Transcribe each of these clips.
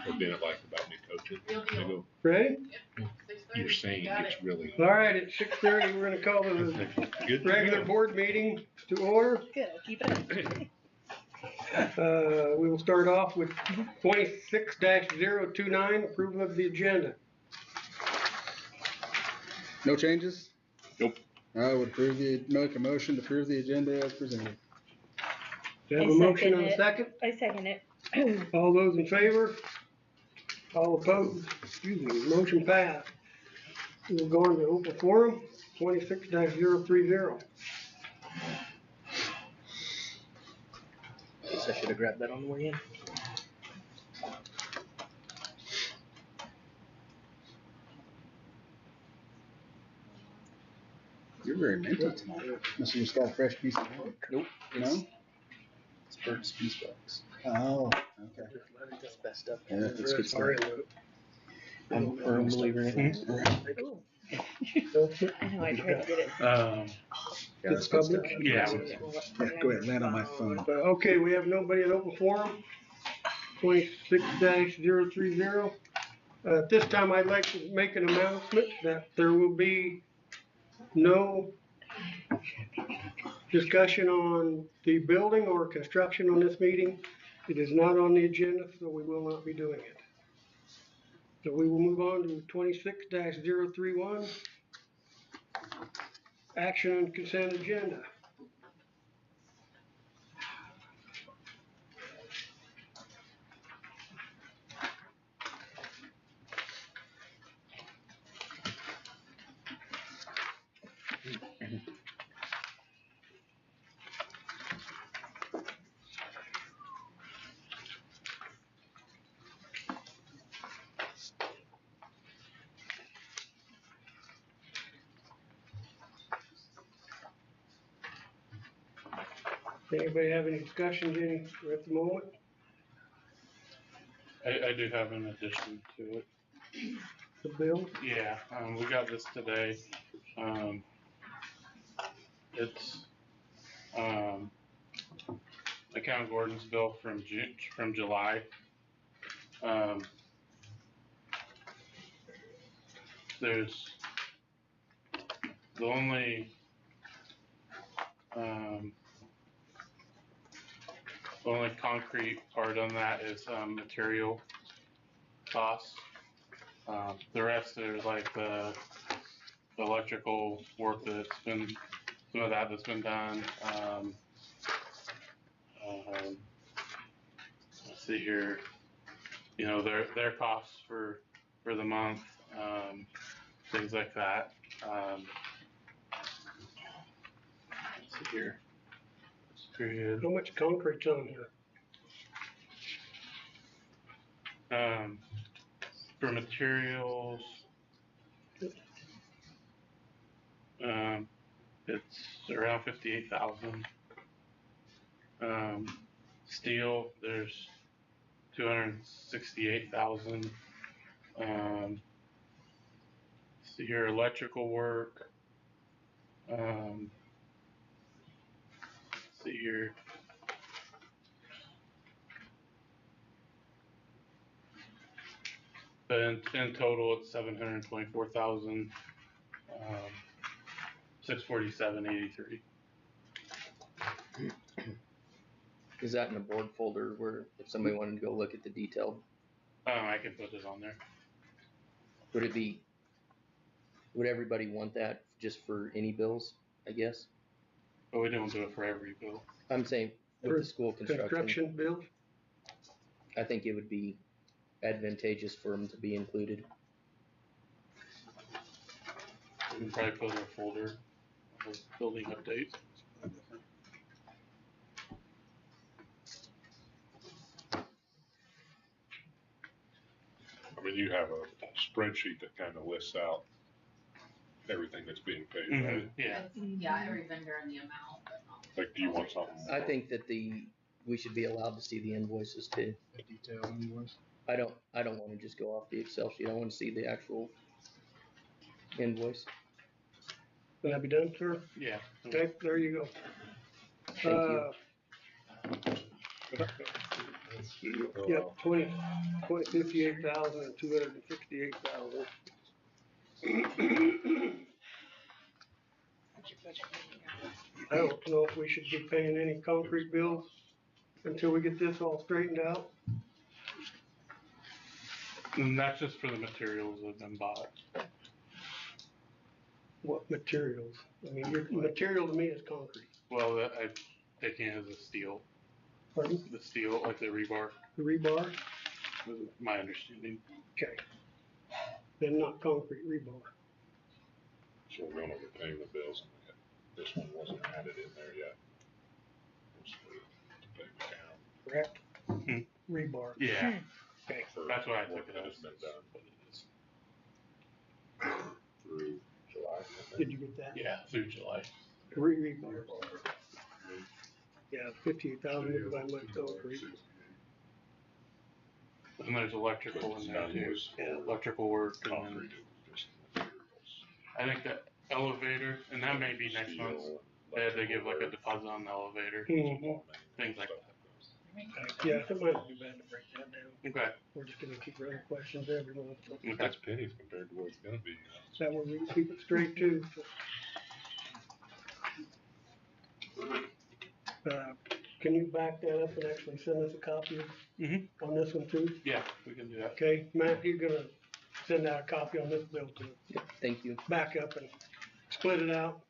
what Bennett liked about me coaching. They go, Ready? your saying gets really. All right, at 6:30, we're gonna call the Good. regular board meeting to order. Good, I'll keep it up. We will start off with 26-029, approval of the agenda. No changes? Nope. I would make a motion to approve the agenda as presented. Do you have I a motion second and a it. second? I second it. All those in favor? All opposed? Excuse me, motion passed. We'll go into open forum, 26-030. Guess I should have grabbed that on the way in. You're very mental tonight. Must have just got a fresh piece of work. Nope. No? It's Bert's Peace Box. Oh, okay. That's best stuff. Yeah, that's good stuff. I'm a firm believer in it. Ooh. I know, I tried to get it. Yeah, that's good stuff. Yeah. Go ahead, land on my phone. Okay, we have nobody in open forum, 26-030. At this time, I'd like to make an announcement that there will be no discussion on the building or construction on this meeting. It is not on the agenda, so we will not be doing it. So we will move on to 26-031, action on consent agenda. Anybody have any discussions at the moment? I do have an addition to it. The bill? Yeah, we got this today. It's Account Gordon's bill from July. There's the only concrete part on that is material costs. The rest are like the electrical work that's been, some of that that's been done. Let's see here, you know, their costs for the month, things like that. Let's see here. Period. How much concrete's on here? For materials, it's around 58,000. Steel, there's 268,000. See here, electrical work. See here. But in total, it's 724,000. 647.83. Is that in a board folder where if somebody wanted to go look at the detail, I can put it on there. would everybody want that just for any bills, I guess? But we don't do it for every bill. I'm saying with the school construction, Bill? I think it would be advantageous for them to be included. We can probably put in a folder of building updates. I mean, you have a spreadsheet that kind of lists out everything that's being paid, right? Yeah. Yeah, every vendor and the amount, but not. Like, do you want something? I think that we should be allowed to see the invoices too. A detailed invoice. I don't want to just go off the Excel sheet. I want to see the actual invoice. Will that be done, sir? Yeah. Okay, there you go. Thank you. Yep, 58,000 and 268,000. I don't know if we should be paying any concrete bills until we get this all straightened out. And that's just for the materials that have been bought. What materials? I mean, your material to me is concrete. Well, I taking it as a steel, Pardon? the steel, like the rebar, The rebar? was my understanding. Okay. Then not concrete rebar. So we're gonna retain the bills, and this one wasn't added in there yet. It's for to pay the town. Correct? Mhm. Rebar. Yeah, Okay. for that's why I work took it that as has been done what it is. through July, I Did think. you get that? Yeah, through July. Rebar. Yeah, 58,000 by my concrete. And there's electrical in there None too. was Yeah, electrical work and then concrete, it was just materials. I think the elevator, and that may be next month. Steel, They had to give like a electrical deposit on the elevator, Mhm. things like that. Yeah, it might not be bad to break that down. Okay. We're just gonna keep running questions every month, so Okay. That's pennies compared to what it's gonna be. that way we can keep it straight too. Can you back that up and actually send us a copy Mhm. on this one too? Yeah, we can do that. Okay, Matt, you're gonna send out a copy on this bill too. Thank you. Back up and split it out.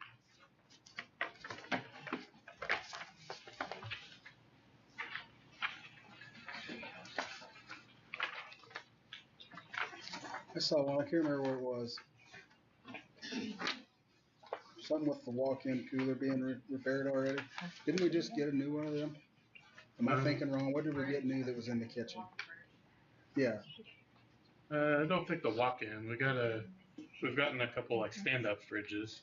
I saw one, I can't remember where it was. Something with the walk-in cooler being repaired already. Didn't we just get a new one of them? Am I thinking wrong? What did we get new that was in the kitchen? Yeah, I don't think the walk-in. We've gotten a couple like stand-up fridges.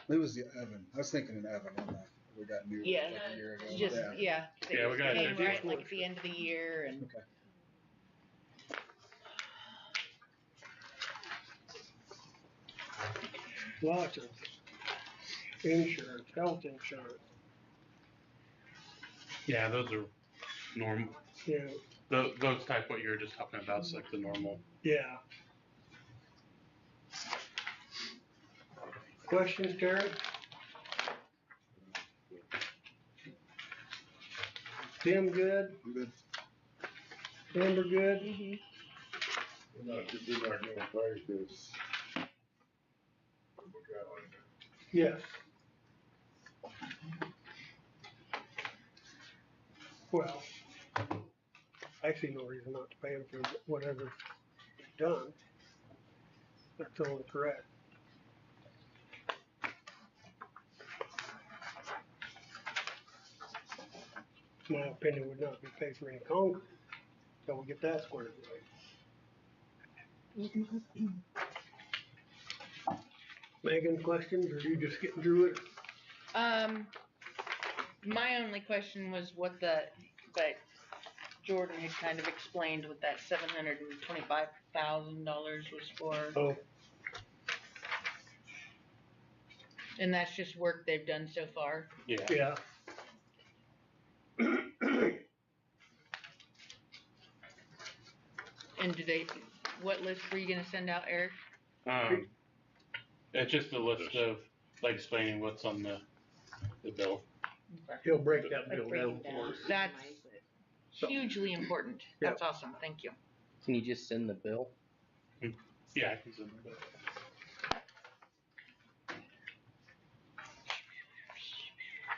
it was the oven. I was thinking an oven on that. We got new Yeah, like a year ago. Just, Yeah. yeah. Yeah, we got Came a right like at the end of the year and. Okay. Lots of insurance, health insurance, Yeah, those are normal. yeah, Those type what you were just talking about is like the normal. yeah. Questions, Terry? Tim, good? I'm good. Amber, good? Mhm. We're not gonna pay this. Yes. Well, I see no reason not to pay him for whatever he's done. That's only correct. My opinion would not be paid for any concrete until we get that squared away. Megan, questions, or are you just getting through it? My only question was but Jordan had kind of explained what that $725,000 was for, Oh, and that's just work they've done so far. Yeah. yeah. And what list were you gonna send out, Eric? It's just a list of like explaining what's on the bill. He'll break that Like bill breaking down for us. That's hugely important. That's awesome. Thank you. Can you just send the bill? Yeah, I can send the bill.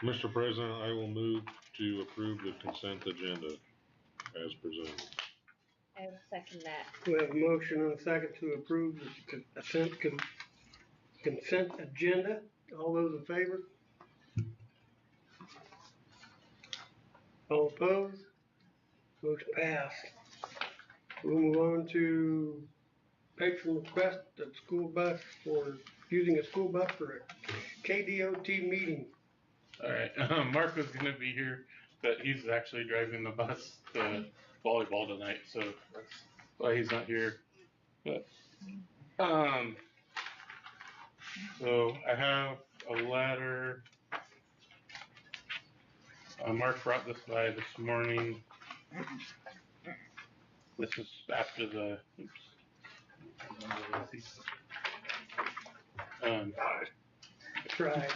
Mr. President, I will move to approve the consent agenda as presented. I will second that. We have a motion and a second to approve the consent agenda. All those in favor? All opposed? Motion passed. We'll move on to patron request of school bus for using a school bus for a KDOT meeting. All right. Mark was gonna be here, but he's actually driving the bus to volleyball tonight, so that's why he's not here. But so I have a letter Mark brought this by this morning. This is after the, I tried.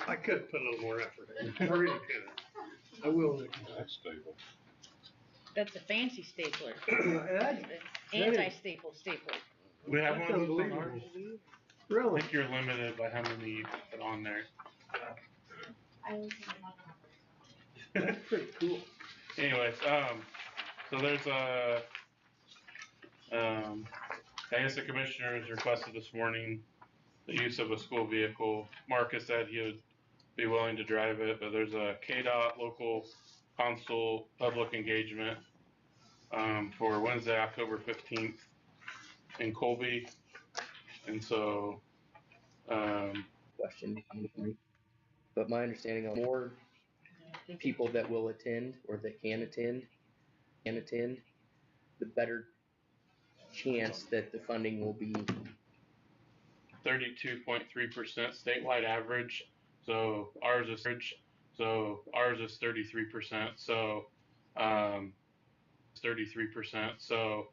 I could put a little more effort in. I really could. I will. Nick. That's stable. That's a fancy stapler. That- Anti-staple stapler. we have That's one of those on unbelievable. ours. I Really? think you're limited by how many you put on there. I was That's pretty cool. Anyways, so there's a, I guess the commissioners requested this morning the use of a school vehicle. Marcus said he would be willing to drive it, but there's a KDOT local council public engagement for Wednesday, October 15th in Colby. And so, Question. But my understanding on more people that will attend or that can attend, the better chance that the funding will be 32.3% statewide average. So ours is 33%. So 33%. So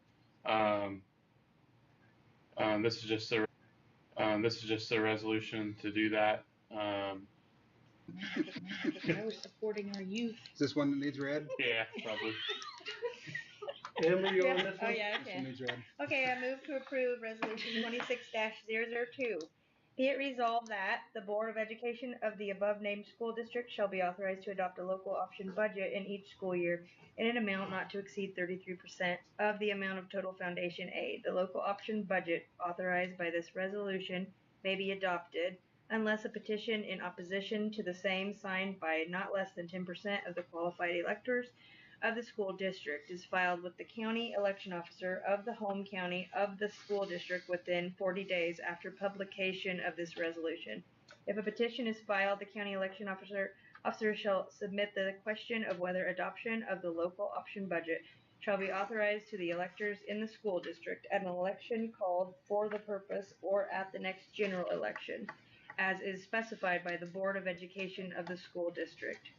this is just a resolution to do that. I was supporting our youth. Is this one that needs read? Yeah, probably. Amber, you on this Oh, one? yeah, This okay. one needs read. Okay, I move to approve resolution 26-002. Be it resolved that the Board of Education of the above named school district shall be authorized to adopt a local option budget in each school year in an amount not to exceed 33% of the amount of total foundation aid. The local option budget authorized by this resolution may be adopted unless a petition in opposition to the same signed by not less than 10% of the qualified electors of the school district is filed with the county election officer of the home county of the school district within 40 days after publication of this resolution. If a petition is filed, the county election officer shall submit the question of whether adoption of the local option budget shall be authorized to the electors in the school district at an election called for the purpose or at the next general election, as is specified by the Board of Education of the school district.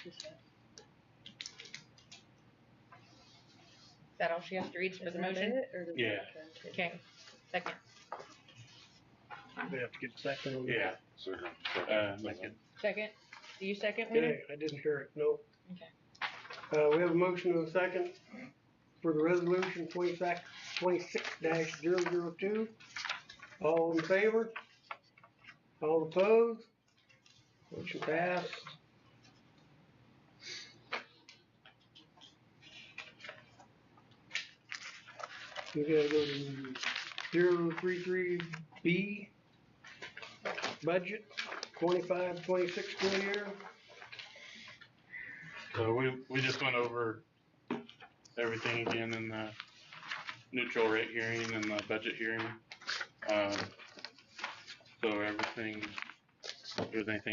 Is that all she has to read for the motion? Yeah. Okay, second. We have to get a second on that. Yeah. Second. Lincoln. Second? Do you second, Wayne? Okay, I didn't hear it, no. Okay. We have a motion and a second for the resolution 26-002. All in favor? All opposed? Motion passed. We gotta go to 033B, budget, 25-26 school year. So we just went over everything again in the neutral rate hearing and the budget hearing. So everything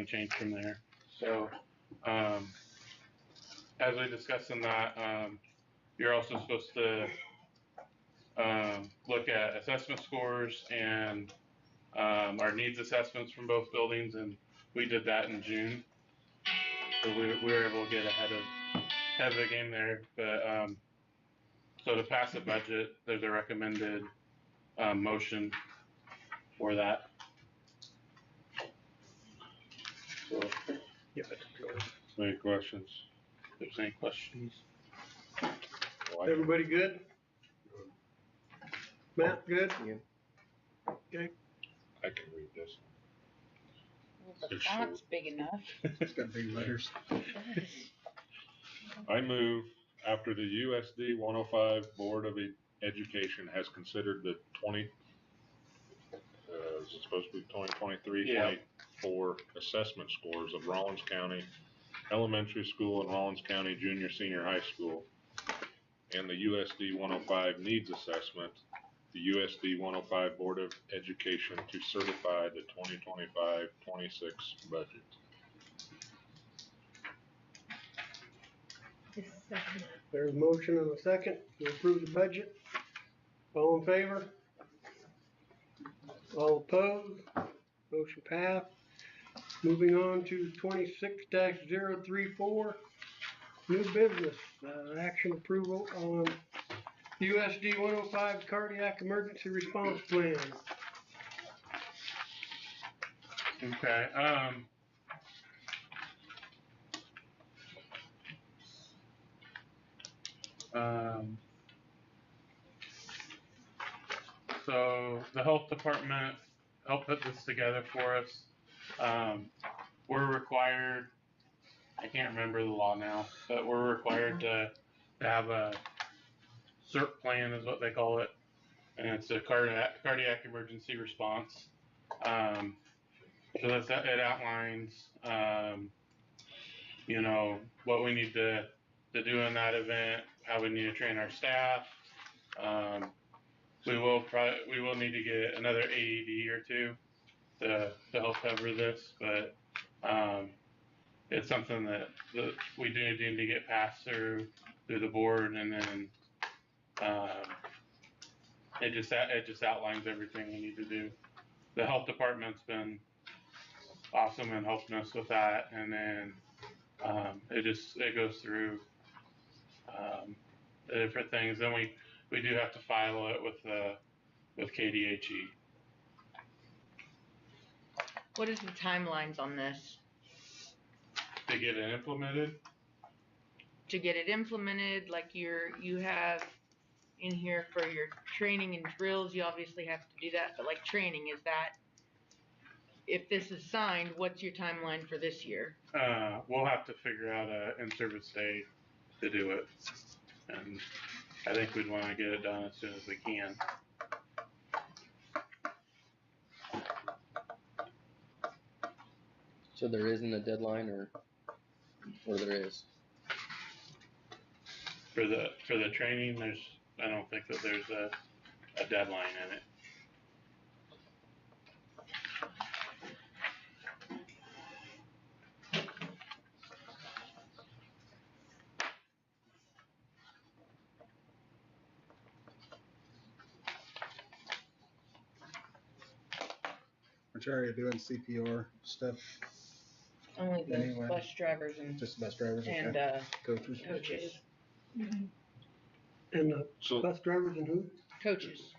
changed from there. So, as we discussed in that, you're also supposed to look at assessment scores and our needs assessments from both buildings, and we did that in June. So we were able to get ahead of the game there. But so to pass the budget, there's a recommended motion for that. So, Yep. any questions? If there's any questions. Everybody good? Matt, good? Yeah. I can read this. Well, the It's font's big enough. It's got big letters. I move after the USD 105 Board of Education has considered the is it supposed to be 2023, Yeah. 24 assessment scores of Rollins County Elementary School and Rollins County Junior Senior High School, and the USD 105 Needs Assessment, the USD 105 Board of Education to certify the 2025-26 budget. There's a motion and a second to approve the budget. All in favor? All opposed? Motion passed. Moving on to 26-034, new business, action approval on USD 105 cardiac emergency response plan. Okay, so the health department helped put this together for us. We're required, I can't remember the law now, but we're required to have a CERT plan is what they call it. And it's a cardiac emergency response. So it outlines, you know, what we need to do in that event, how we need to train our staff. We will need to get another AED or two to help cover this, but it's something that we do need to get passed through the board, and then it just outlines everything we need to do. The health department's been awesome in helping us with that, and then it goes through the different things. Then we do have to file it with KDHE. What is the timelines on this? To get it implemented. To get it implemented, like you have in here for your training and drills, you obviously have to do that, but like training, is that, if this is signed, what's your timeline for this year? We'll have to figure out a in-service day to do it, and I think we'd want to get it done as soon as we can. So there isn't a deadline, or there is? For the training, I don't think that there's a deadline in it. Aren't you already doing CPR stuff? Only the Anyway. bus drivers and Just bus drivers, okay. and Coaches. coaches. And the So, bus drivers and who? Coaches.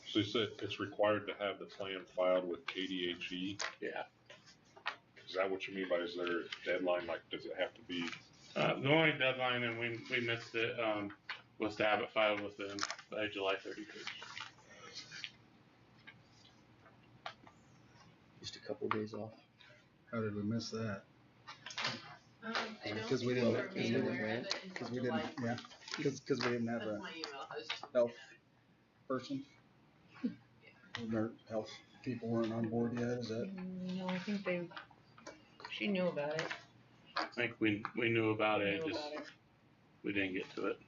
so you said it's required to have the plan filed with KDHE? Yeah. Is that what you mean by, is there a deadline, like, does it have to be? The only deadline, and we missed it, was to have it filed with them by July 31st. Just a couple days off. How did we miss that? I don't Because we think didn't- were because made we aware didn't- of it Because until we July. didn't, yeah, because we didn't have That's a my email, I was just health looking person. Our health people weren't on board yet, is that? No, I think she knew about it. I think we knew about it, Knew just about it. we didn't get to it.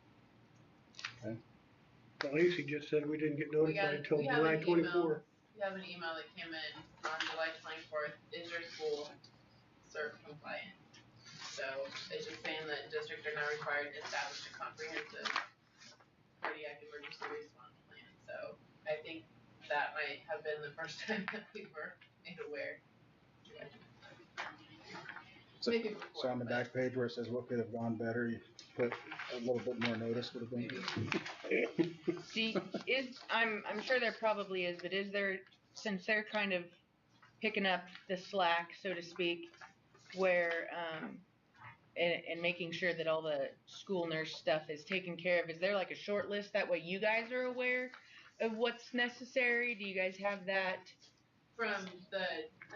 Well, Lacey just said we didn't get We got- notified until we have July an email. 24th. We have an email that came in on July 24th, is your school CERT compliant? So it's just saying that districts are now required to establish a comprehensive cardiac emergency response plan. So I think that might have been the first time that we were made aware. So, Maybe before, so on the but back page where it says what could have gone better, you put a little bit more notice would have been. I'm sure there probably is, but is there, since they're kind of picking up the slack, so to speak, where, and making sure that all the school nurse stuff is taken care of, is there like a short list, that way you guys are aware of what's necessary? Do you guys have that? from the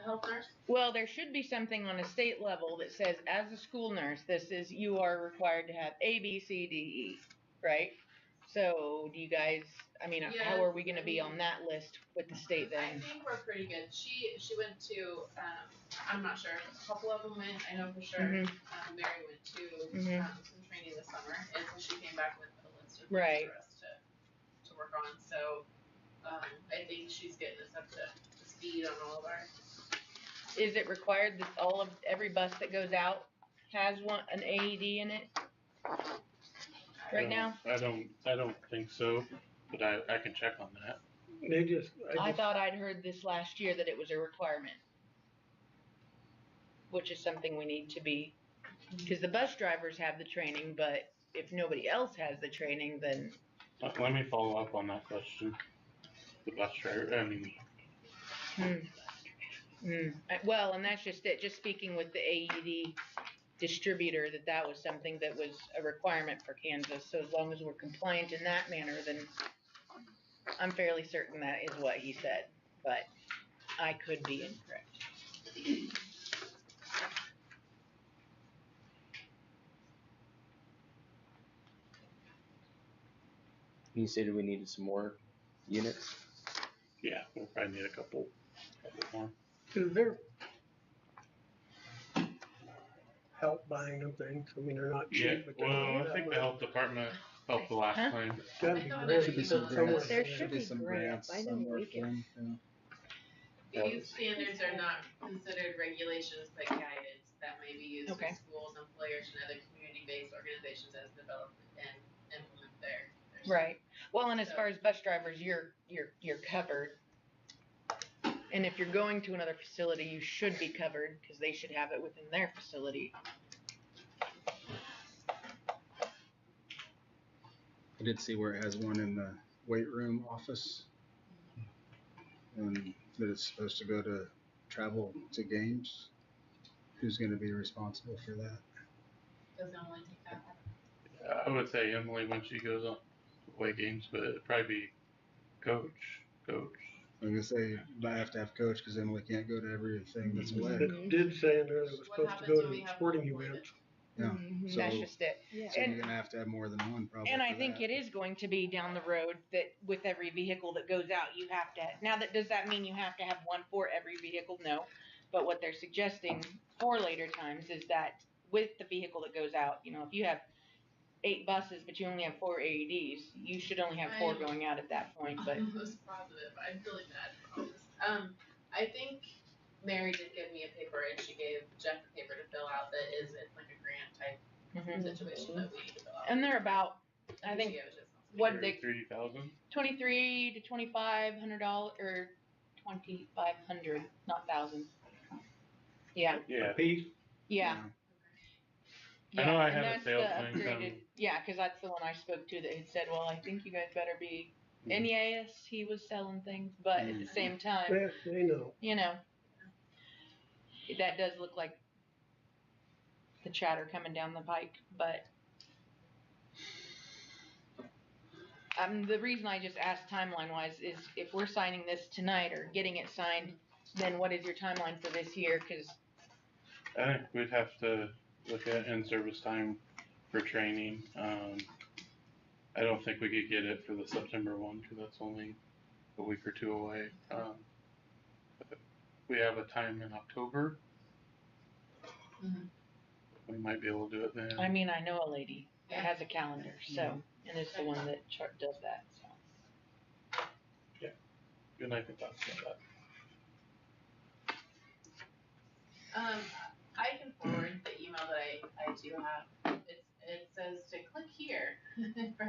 health nurse, Well, there should be something on a state level that says, as a school nurse, you are required to have A, B, C, D, E, right? So do you guys, I mean, how are we gonna be on that list with the state I then? think we're pretty good. She went to, I'm not sure, a couple of them went, I know for sure. Mhm. Mary went to, Mhm. some training this summer, and so she came back with a list of Right. things for us to work on, so, I think she's getting us up to speed on all of our. Is it required that every bus that goes out has an AED in it right now? I don't think so, but I can check on that. They just, I thought I'd heard this last year that it was a requirement. which is something we need to be, because the bus drivers have the training, but if nobody else has the training, then Let me follow up on that question. The bus driver, I mean, well, and that's just it. Just speaking with the AED distributor, that was something that was a requirement for Kansas. So as long as we're compliant in that manner, then I'm fairly certain that is what he said, but I could be incorrect. You stated we needed some more units. yeah, we'll probably need a couple more. Is there help buying them things? I mean, they're not Yeah, cheap, but they're well, not I think that the health department helped the last Huh? time. Gotta be I thought grants Should be some somewhere. grants, There should should be be some grants. grants I know somewhere we for can. them, These standards are not considered regulations but guidance that may be used Okay. with schools, employers, and other community-based organizations as developed and implement their Right. Well, and as So- far as bus drivers, you're covered. And if you're going to another facility, you should be covered because they should have it within their facility. I did see where it has one in the weight room office. And that it's supposed to go to travel to games. Who's gonna be responsible for that? doesn't only take that one. I would say Emily when she goes on away games, but it'd probably be coach. I'm gonna say I have to have coach because Emily can't go to everything that's away. It did say in there that it was What supposed to happens go when we to have sporting multiple events. Yeah. Mhm, So- that's just it. Yeah. So And- you're gonna have to have more than one probably. And I for think that. it is going to be down the road that with every vehicle that goes out, you have to, now that, does that mean you have to have one for every vehicle? No. But what they're suggesting for later times is that with the vehicle that goes out, if you have 8 buses, but you only have 4 AEDs, you should only have 4 going out at that point, but. Almost positive. I'm really bad for all this. I think Mary did give me a paper and she gave Jeff a paper to fill out that is, it's like a grant type Mhm. situation that we need to fill out. And they're about, I think, She gave it to us. what they, 3,000. $2,300 to $2,500 or 2,500, not thousand. Yeah, Yeah. A piece, yeah. I know I and had a that's the salesman upgraded. come- Yeah, because that's the one I spoke to that had said, "Well, I think you guys better be." And yes, he was selling things, but at the same time, yeah, they know. that does look like the chatter coming down the pike. But the reason I just asked timeline wise is if we're signing this tonight or getting it signed, then what is your timeline for this year? Because I think we'd have to look at in-service time for training. I don't think we could get it for the September one because that's only a week or two away. We have a time in October. Mhm. We might be able to do it then. I mean, I know a lady that Yeah. has a calendar, so and it's the one that does that. So. Good night, think about that. I can forward the email that I do have. It says to click here for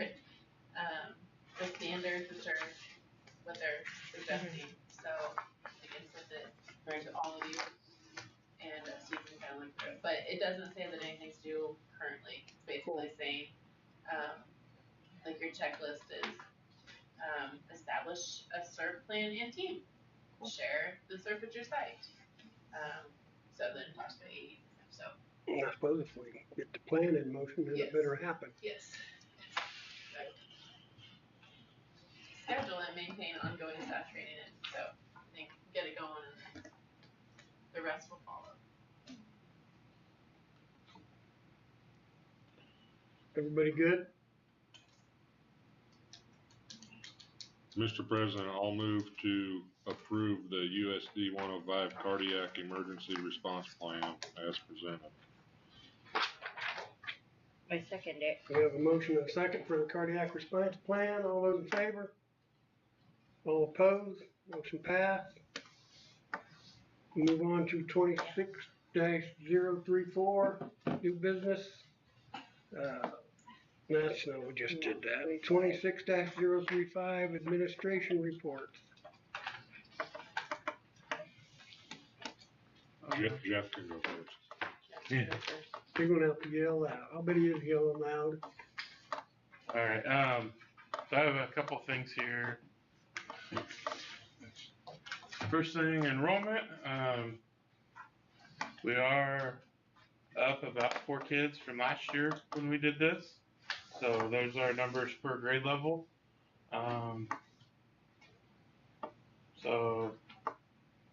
the standards, which are what they're suggesting. So I can send it to all of you, and so you can kind of look through it. But it doesn't say that anything's due currently. It's basically saying, like your checklist is establish a SERP plan and team. Share the SERP at your site. So then talks to AEDs and stuff. So And I suppose if we get the plan in motion, then Yes. it better happen. yes. Schedule and maintain ongoing staff training, and so I think get it going, and then the rest will follow. Everybody good? Mr. President, I'll move to approve the USD 105 cardiac emergency response plan as presented. I second it. We have a motion and a second for the cardiac response plan. All those in favor? All opposed? Motion passed. Move on to 26-034, new business. That's, no, we just did that. 26-035, administration reports. Jeff can go first. You're gonna have to yell loud. I bet he is yelling loud. Alright, so I have a couple things here. First thing, enrollment. We are up about 4 kids from last year when we did this. So those are numbers per grade level. So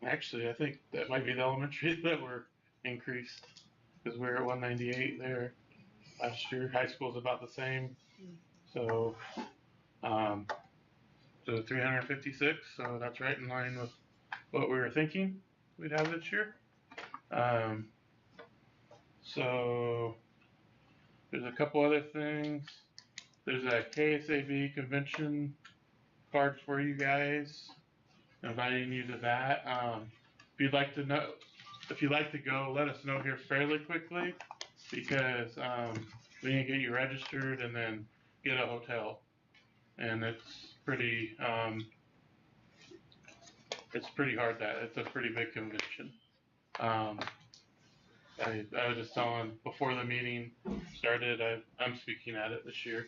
actually, I think that might be the elementary that were increased because we're at 198 there last year. High school's about the same. So, so 356. So that's right in line with what we were thinking we'd have this year. So there's a couple other things. There's a KSAB convention card for you guys, inviting you to that. If you'd like to go, let us know here fairly quickly because we need to get you registered and then get a hotel. And it's pretty hard. It's a pretty big convention. I was just telling before the meeting started, I'm speaking at it this year.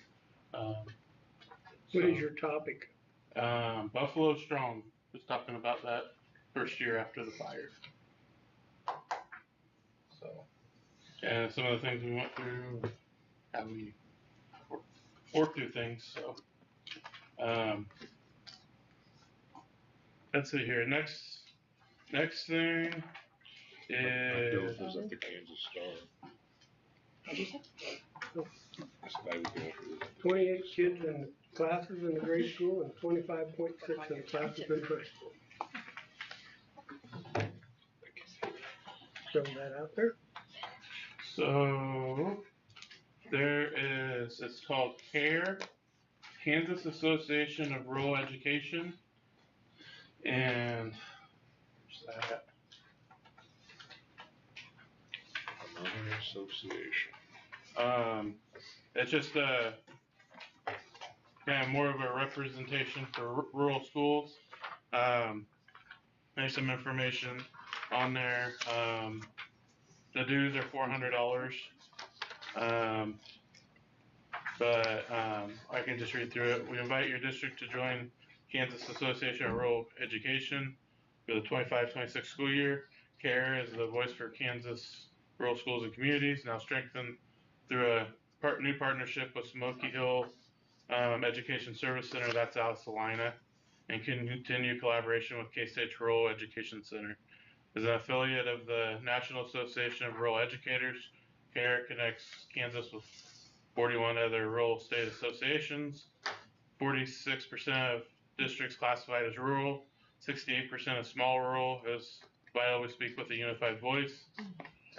What is your topic? Buffalo Strong. Was talking about that first year after the fire. So, and some of the things we went through, how we worked through things. So, let's see here. Next thing is. Was at the Kansas Star. What'd you say? I said I would go if it was. 28 kids in classes in the grade school and 25.6 in classes in high school. Throw that out there. So it's called CARE, Kansas Association of Rural Education, and where's that? Another association. It's just kind of more of a representation for rural schools. There's some information on there. The dues are $400. But I can just read through it. We invite your district to join Kansas Association of Rural Education for the 25-26 school year. CARE is the voice for Kansas rural schools and communities, now strengthened through a new partnership with Smoky Hill Education Service Center, that's out of Salina, and continue collaboration with K-State Rural Education Center. As an affiliate of the National Association of Rural Educators, CARE connects Kansas with 41 other rural state associations. 46% of districts classified as rural, 68% of small rural, as vital we speak with a unified voice.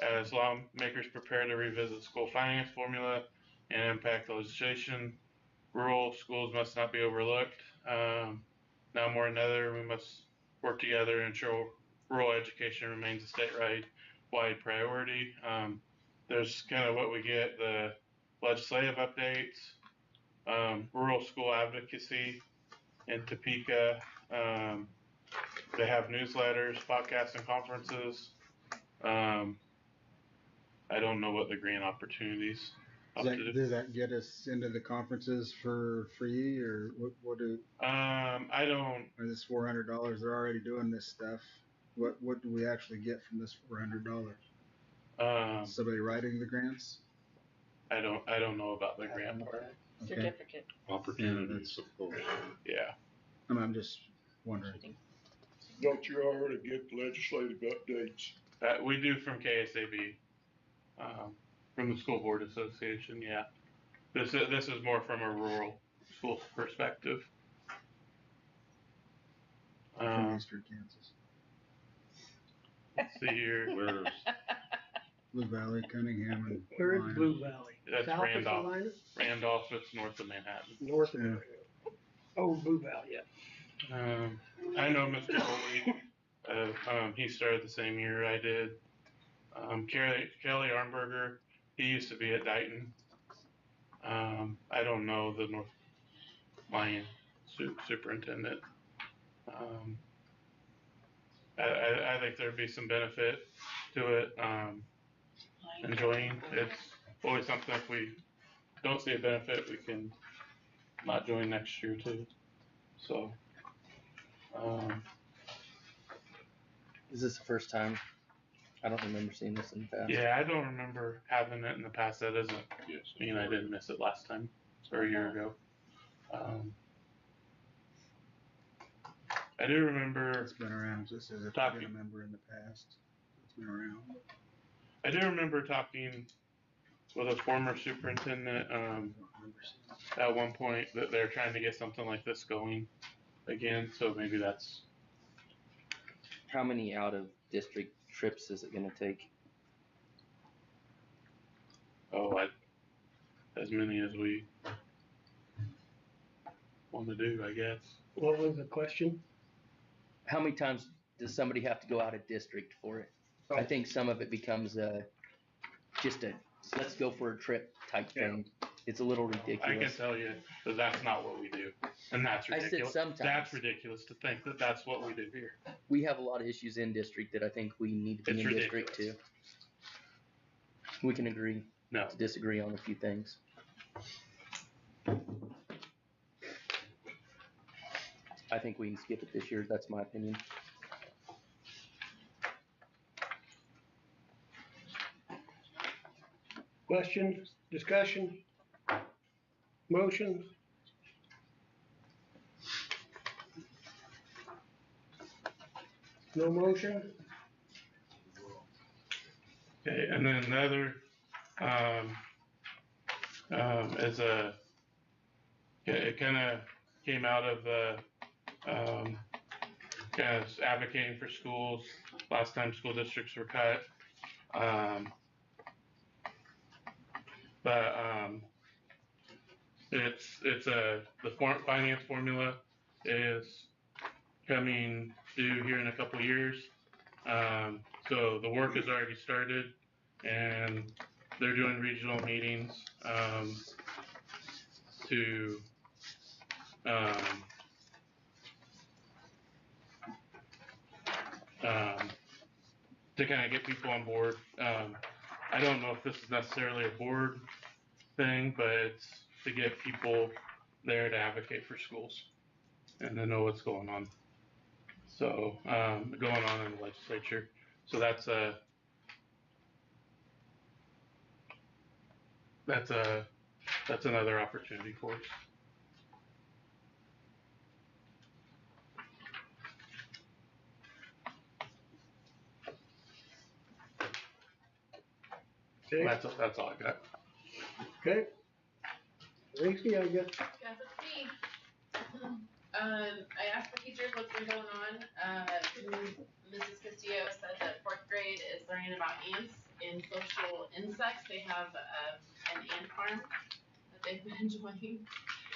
As lawmakers prepare to revisit school finance formula and impact legislation, rural schools must not be overlooked. Now more than ever, we must work together to ensure rural education remains a statewide priority. There's kind of what we get, the legislative updates, rural school advocacy in Topeka. They have newsletters, podcasts, and conferences. I don't know what the grant opportunities. Does that get us into the conferences for free, or what do? I don't. Or this $400? They're already doing this stuff. What do we actually get from this $400? Somebody writing the grants? I don't know about the grant part. Okay. Certificate. Opportunities, of course. Yeah. I'm just wondering. Don't you already get legislative updates? We do from KSAB, from the School Board Association. Yeah. This is more from a rural school perspective. From Eastern Kansas. Let's see here. Where's Blue Valley, Cunningham, and Where is Lyon. Blue Valley? That's South Randolph. of Salina? Randolph, it's north of Manhattan. North of Yeah. Salina. Oh, Blue Valley, yeah. I know Mr. Foley. He started the same year I did. Kelly Arnberger, he used to be at Dighton. I don't know the North Lyon superintendent. I think there'd be some benefit to it, enjoying. It's always something if we don't see a benefit, we can not join next year too. So, Is this the first time? I don't remember seeing this in the past. yeah, I don't remember having it in the past. That doesn't Yes. mean I didn't miss it last time or a year ago. I do remember. It's been around just as if I Talking. didn't remember in the past. It's been around. I do remember talking with a former superintendent I don't remember seeing it. at one point that they're trying to get something like this going again. So maybe that's. How many out of district trips is it gonna take? As many as we want to do, I guess. What was the question? How many times does somebody have to go out of district for it? I think some of it becomes just a let's go for a trip type thing. It's a little I can ridiculous. tell you that that's not what we do, and that's I said ridiculous. sometimes. That's ridiculous to think that that's what we do here. We have a lot of issues in district that I think we need to be It's in district too. ridiculous. We can agree No, to disagree on a few things. I think we can skip it this year. That's my opinion. Questions, discussion, motions? No motion? okay, and then the other is it kind of came out of kind of advocating for schools. Last time school districts were cut. But the finance formula is coming due here in a couple years. So the work has already started, and they're doing regional meetings to kind of get people on board. I don't know if this is necessarily a board thing, but it's to get people there to advocate for schools and to know what's going on. So going on in the legislature. So that's another opportunity for us. Okay, That's all I got. okay. Lacey, I guess. Guess it's me. I asked the teachers what's been going on. Mrs. Castillo said that 4th grade is learning about ants and social insects. They have an ant farm that they've been enjoying.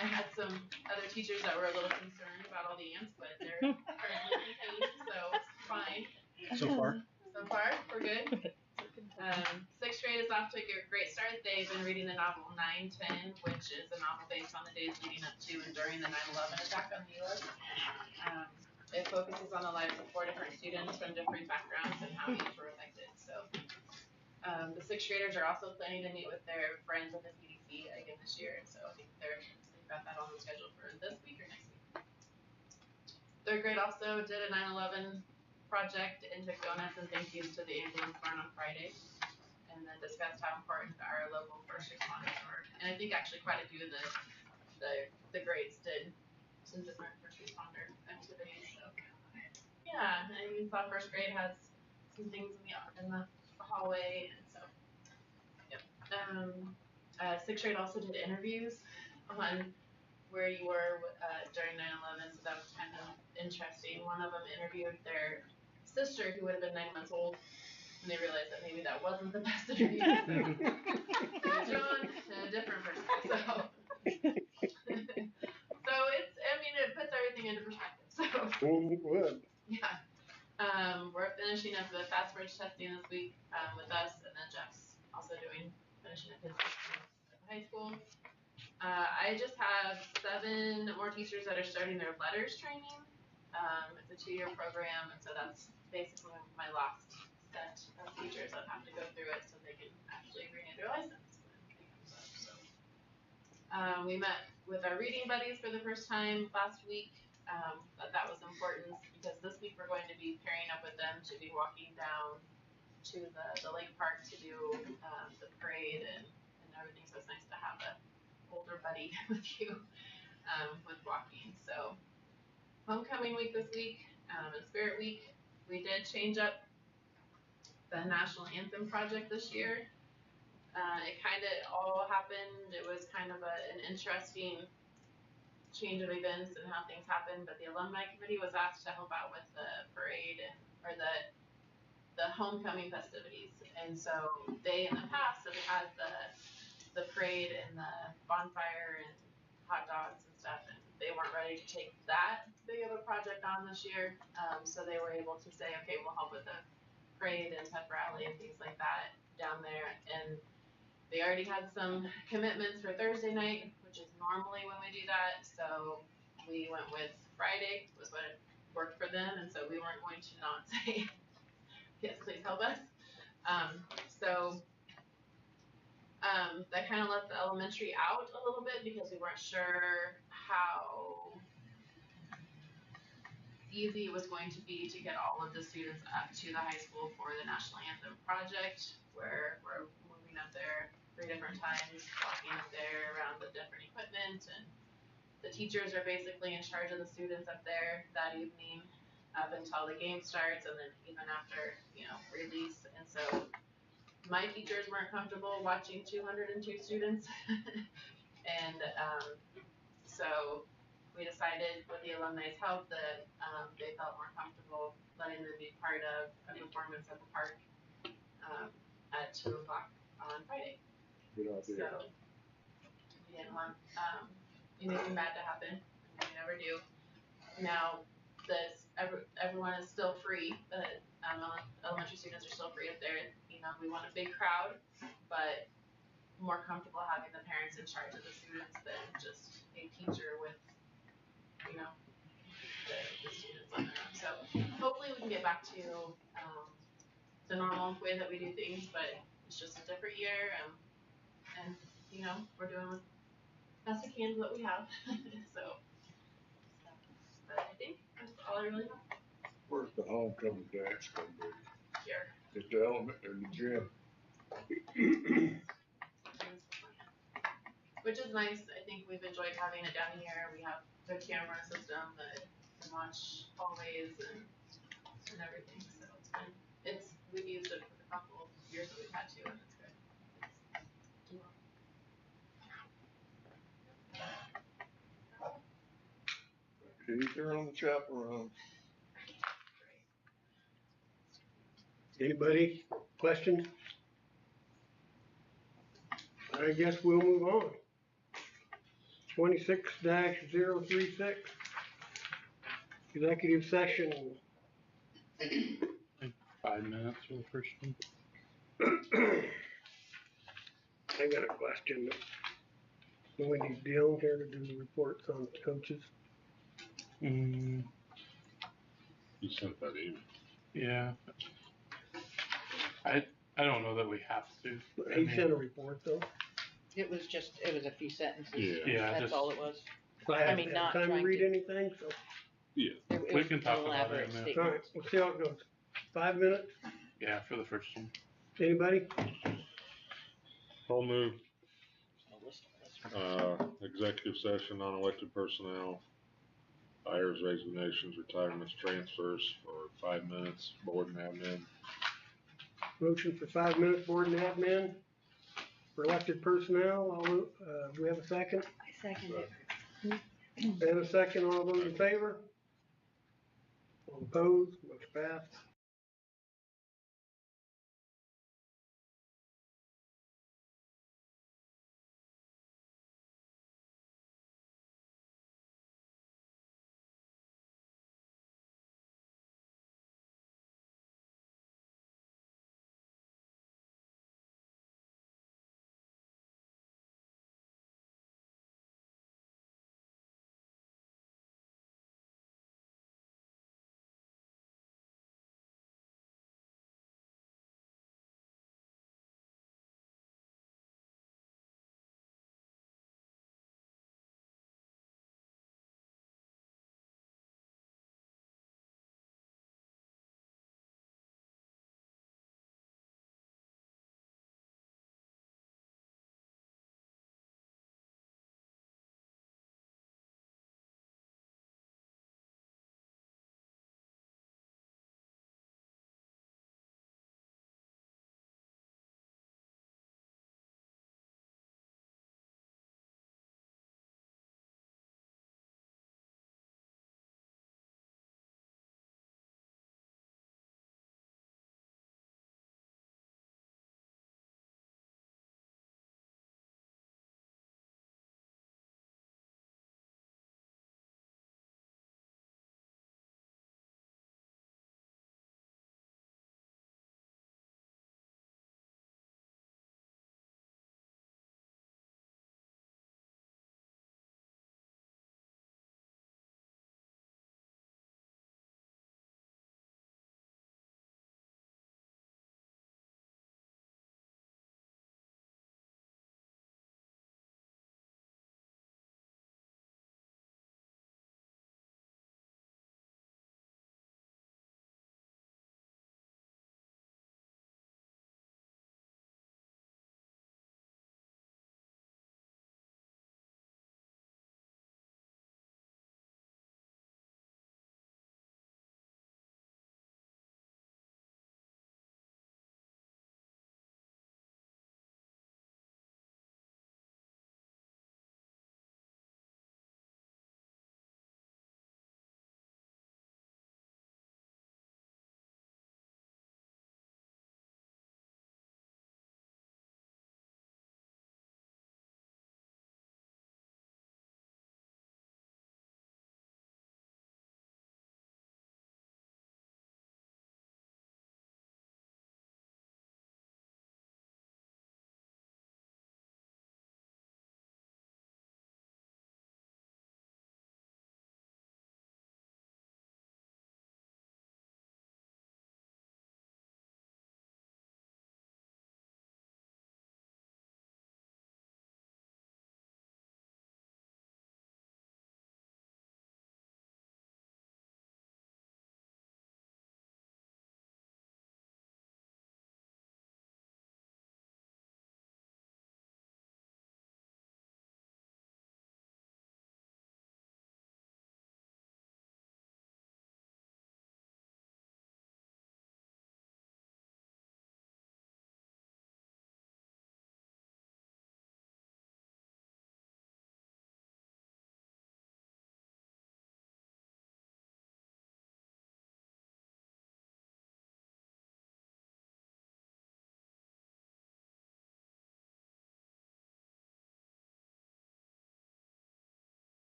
I had some other teachers that were a little concerned about all the ants, but they're currently contained, so it's fine. So far, So far, we're good. 6th grade is off to a great start. They've been reading the novel 9/10, which is a novel based on the days leading up to and during the 9/11 attack on the U.S. It focuses on the lives of 4 different students from different backgrounds and how each were affected. So the 6th graders are also planning to meet with their friends at the PDC again this year, and so they've got that on the schedule for this week or next week. 3rd grade also did a 9/11 project and took donuts and thank yous to the ambulance barn on Friday, and then discussed how important our local first responders were. And I think actually quite a few of the grades did some different first responder activities. So yeah, and you saw 1st grade has some things in the hallway, and so yep. 6th grade also did interviews on where you were during 9/11, so that was kind of interesting. One of them interviewed their sister, who would have been 9 months old, and they realized that maybe that wasn't the best interview. So John and a different person. So it puts everything into perspective. So Good. yeah. We're finishing up the fast bridge testing this week with us, and then Jeff's also finishing up his testing at the high school. I just have 7 more teachers that are starting their letters training. It's a 2-year program, and so that's basically my last set of teachers that have to go through it so they can actually renew their license when it comes up, so. We met with our reading buddies for the first time last week. But that was important because this week we're going to be pairing up with them to be walking down to the lake park to do the parade and everything. So it's nice to have a older buddy with you with walking. So homecoming week this week and Spirit Week, we did change up the national anthem project this year. It kind of all happened. It was kind of an interesting change of events and how things happened, but the alumni committee was asked to help out with the parade or the homecoming festivities. And so they in the past have had the parade and the bonfire and hot dogs and stuff, and they weren't ready to take that big of a project on this year. So they were able to say, okay, we'll help with the parade and pep rally and things like that down there. And they already had some commitments for Thursday night, which is normally when we do that. So we went with Friday was what worked for them, and so we weren't going to not say, yes, please help us. That kind of left the elementary out a little bit because we weren't sure how easy it was going to be to get all of the students up to the high school for the National Anthem project, where we're moving up there 3 different times, walking up there around the different equipment, and the teachers are basically in charge of the students up there that evening up until the game starts, and then even after, release. And so my teachers weren't comfortable watching 202 students, and so we decided with the alumni's help that they felt more comfortable letting them be part of a performance at the park at 2 o'clock on Friday. Good idea. So we didn't want anything bad to happen. We never do. Now, everyone is still free. The elementary students are still free up there. We want a big crowd, but more comfortable having the parents in charge of the students than just a teacher with, the students on their own. So hopefully we can get back to the normal way that we do things, but it's just a different year. And we're doing the best we can with what we have. But I think that's all I really know. Where's the homecoming dance gonna be? Here. At the element, in the gym? Which is nice. I think we've enjoyed having it down here. We have the camera system that can watch always and everything. So we've used it for the couple of years that we've had to, and it's good. Either on the chaperone. Anybody, questions? I guess we'll move on. 26-036, executive session. 5 minutes for the first one. I got a question. Do we need Dylan here to do the reports on coaches? Mm, You sent that email. yeah. I don't know that we have to. He sent a report though. It was a few sentences. Yeah, That's just, all it was. I I haven't mean, had not time to trying read to- anything, so. we It can was talk an about it elaborate in a minute. statement. Alright, we'll see how it goes. 5 minutes, Yeah, for the first one. anybody? I'll move, executive session, non-elected personnel, hires, resignations, retirements, transfers for 5 minutes, board and admin. Motion for 5 minutes, board and admin. For elected personnel, we have a second? I second it. And a second, all those in favor? All opposed, motion passed.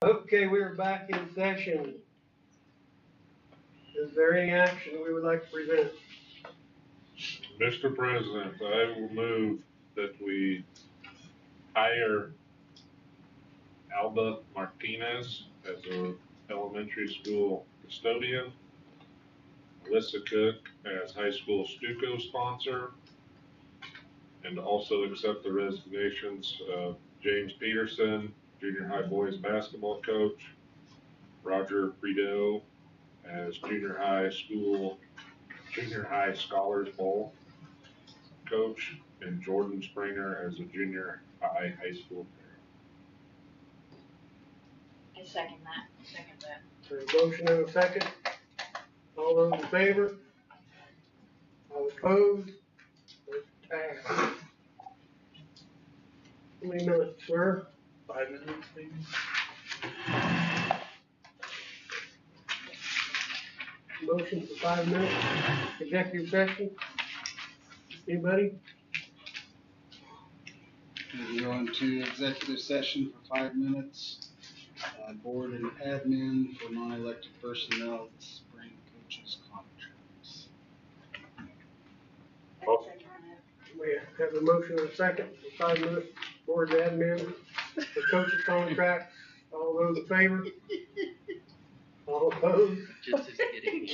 Okay, we are back in session. Is there any action we would like to present? Mr. President, I will move that we hire Alba Martinez as a elementary school custodian, Alyssa Cook as high school Stuco sponsor, and also accept the resignations of James Peterson, junior high boys basketball coach, Roger Prideaux as junior high Scholars Bowl coach, and Jordan Springer as a junior high school parent. I second that. Second that. There's a motion and a second. All those in favor? All opposed? Motion passed. How many minutes, sir? 5 minutes, maybe? Motion for 5 minutes, executive session. Anybody? We'll go into executive session for 5 minutes. Board and admin for non-elected personnel, spring coaches contracts. I Oh. second that. We have a motion and a second for 5 minutes, board admin for coaches contract. All those in favor? All opposed? Just as kidding.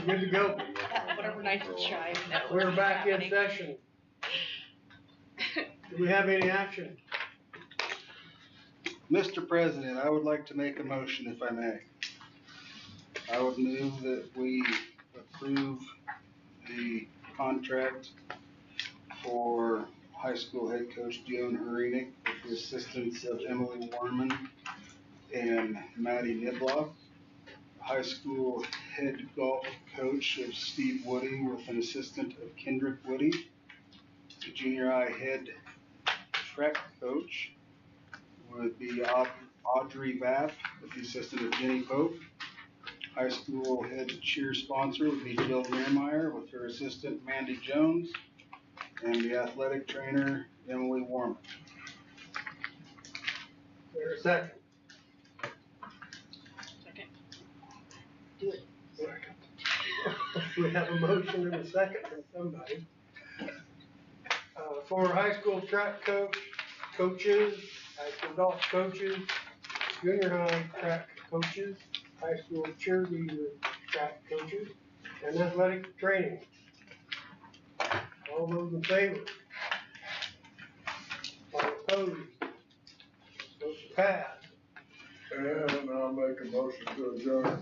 good to go. Whatever night you try. We're back in session. Do we have any action? Mr. President, I would like to make a motion if I may. I would move that we approve the contract for high school head coach Dion Hurinek with the assistance of Emily Warman and Maddie Niblock. High school head golf coach of Steve Woody with an assistant of Kendrick Woody. The junior high head track coach would be Audrey Vapp with the assistant of Jenny Pope. High school head cheer sponsor would be Jill Niermeyer with her assistant Mandy Jones. And the athletic trainer Emily Warman. There's a second. Second. We have a motion and a second from somebody. For high school track coaches, high school golf coaches, junior high track coaches, high school cheerleader track coaches, and athletic training. All those in favor? All opposed? Motion passed. And I'll make a motion to adjourn.